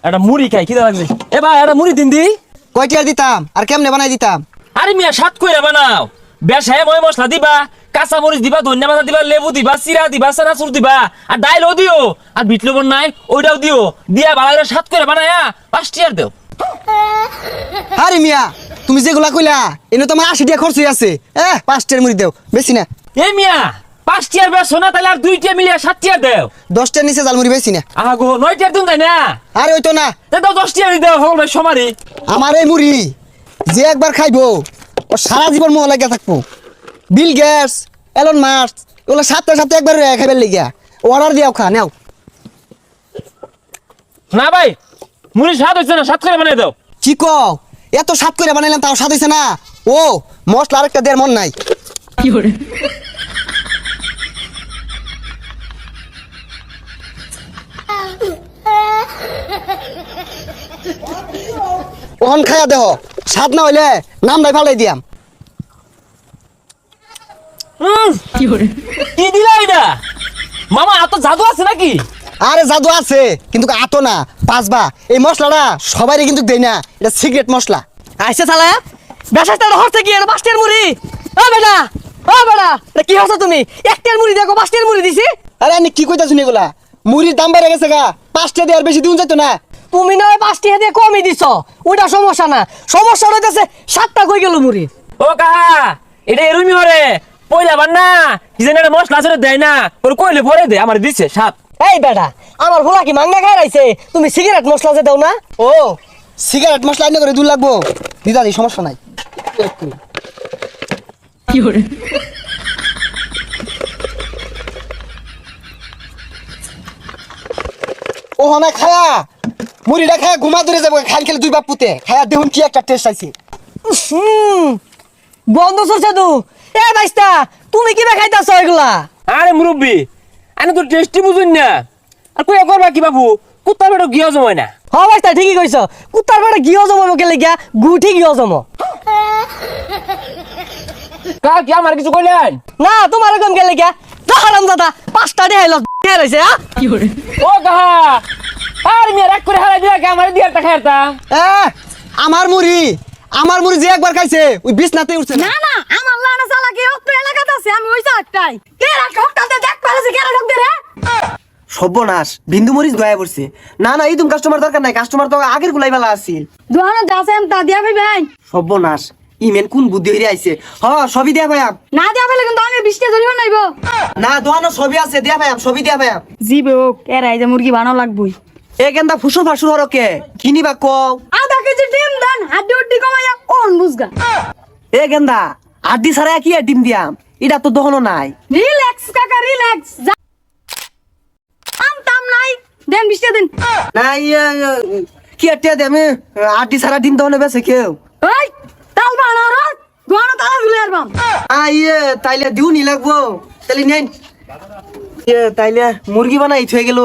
একটা মুড়ি খাই খিদা লাগছে। এ ভাই একটা মুড়ি দিন দি। কয়টি আর দিতাম আর কেমনে বানাই দিতাম? আরে মিয়া সাত কইরা বানাও। বেশায় ময় মশলা দিবা, কাঁচা মরিচ দিবা, ধনিয়া পাতা দিবা, লেবু দিবা, চিরা দিবা, চানাচুর দিবা, আর ডাইলও দিও, আর বিট লবণ নাই ওইটাও দিও। দিয়া ভালো করে সাত কইরা বানায়া 5 টাকা দেও। আরে মিয়া তুমি যেগুলা কইলা এনে তোমার 80 টাকা খরচ হয়ে আছে। 5 টাকার মুড়ি দেও, বেশি না। এ মিয়া 5 টাকার বেশো না, তাহলে আর 2 টাকা মিলিয়ে 7 টাকা দেও। 10 টাকার নিচে জাল মুড়ি বেশি না। আগো 9 টাকা দিন তাই না? আরে ওই তো না, দাও 10 টাকা দাও সকল ভাই সমারি। আমার এই মুড়ি যে একবার খাইবো ও সারা জীবন মোহ লাগিয়া থাকবো। বিল গেটস, এলন মাস্ক ওগুলো সপ্তাহে সপ্তাহে একবার খাইবার লাগিয়া অর্ডার দিয়াও খা নাও। না ভাই মুড়ি স্বাদ হইছে না, সাত করে বানাই দাও। কি কও? এত স্বাদ করে বানাইলাম তাও স্বাদ হইছে না? ও মশলা আরেকটা দেড় মন নাই। কি করে ওহন খায়া দেহ, স্বাদ না হইলে নাম নাই ফালাই দিয়াম। কি করে কি দিলা এটা? মামা এত জাদু আছে নাকি? আরে জাদু আছে কিন্তু আতো না পাঁচবা। এই মশলাটা সবাই কিন্তু দেই না, এটা সিক্রেট মশলা। আইসে শালা বেশাটা হচ্ছে কি এটা 5 টাকার মুড়ি। ও বেটা এটা কি হচ্ছে তুমি? 1 টাকার মুড়ি দেখো 5 টাকার মুড়ি দিছি। আরে আমি কি কইতাছুন এগুলা? মুড়ির দাম বেড়ে গেছে গা, 5 টাকা দিয়ে আর বেশি দিন যাইতো না। তুমি নয় 5 টাকা দিয়ে কমই দিছো, ওইটা সমস্যা না। সমস্যা হইতেছে 7টা কই গেল মুড়ি। ও কাহা এটা এরুমি হরে পয়লা বান্না কি জানি একটা মশলা আছে দেয় না, ওর কইলে ভরে দে আমার দিছে সাত। এই বেটা আমার ভোলা কি মাংনা খাই রাইছে, তুমি সিগারেট মশলা যে দাও না। ও সিগারেট মশলা এনে করে দূর লাগবো, দিদা দি সমস্যা নাই। কি করে ও না খায়া মুড়িটা খায়া ঘুমা ধরে যাবো, খাই খেলে 2 বাপ পুতে খায়া দেখুন কি একটা টেস্ট আইছে। বন্ধ চলছে তো। এ বাইস্তা তুমি কি খাইতাছো এগুলা? আরে মুরব্বি আমি তো টেস্টি বুঝুন না, আর কই করবা কি বাবু? কুত্তা বেটো গিয়া জমায় না। হ বাইস্তা ঠিকই কইছো, কুত্তার বেটা গিয়ে জমাবো কেলে গিয়া গুঠি গিয়ে জমো কা কি আমার কিছু কইলেন? না। তোমার এরকম গেলে গিয়া হারাম দাদা 5টা দেখাইল রয়েছে। কি করে ও কাহা আর মিয়া রাগ করে হারাই দিয়া কে আমার দিয়ে একটা খাইতাম। আমার মুড়ি যে একবার খাইছে ওই বিছনাতে উঠছে না। না না আমার লানা চালা কি অত এলাকাতে আছে, আমি ওই একটাই কে রাখ হকটাতে দেখ পালাছে কে রাখ দে রে। সর্বনাশ, বিন্দু মরিচ দয়া পড়ছে। না না এই তুমি কাস্টমার দরকার নাই, কাস্টমার তো আগের গুলাই বেলা আছিল। দোহানো দাসেম তা দিয়া ভাই সর্বনাশ, ইমেন কোন বুদ্ধি হইরে আইছে। সবই দিয়া ভাইয়াম। না দিয়া ফেলে কিন্তু আমি 20 টা ধরিব নাইব। না দোয়ানো সবই আছে, দিয়া ভাইয়াম, সবই দিয়া ভাইয়াম। জিবে ও এরাই যে মুরগি বানানো লাগবই। এ গেন্দা ফুসুর ফাসুর হরকে কিনিবা কও। আধা কেজি ডিম দেন, হাড্ডি উড্ডি কমাইয়া কোন বুঝগা। এ গেন্দা আড্ডি ছাড়া কি আর ডিম দিয়াম, এটা তো দহনো নাই। রিল্যাক্স কাকা রিল্যাক্স। আম নাই দেন 20 টা দেন। না কি আর টিয়া দে, আমি আড্ডি ছাড়া ডিম দহনে বেছে কেউ। ওই তাল বানার দোহানো তালা ঝুলে আরবাম। তাইলে দিউ নি লাগবো, তাইলে নেন। তাইলে মুরগি বানাই থয়ে গেল।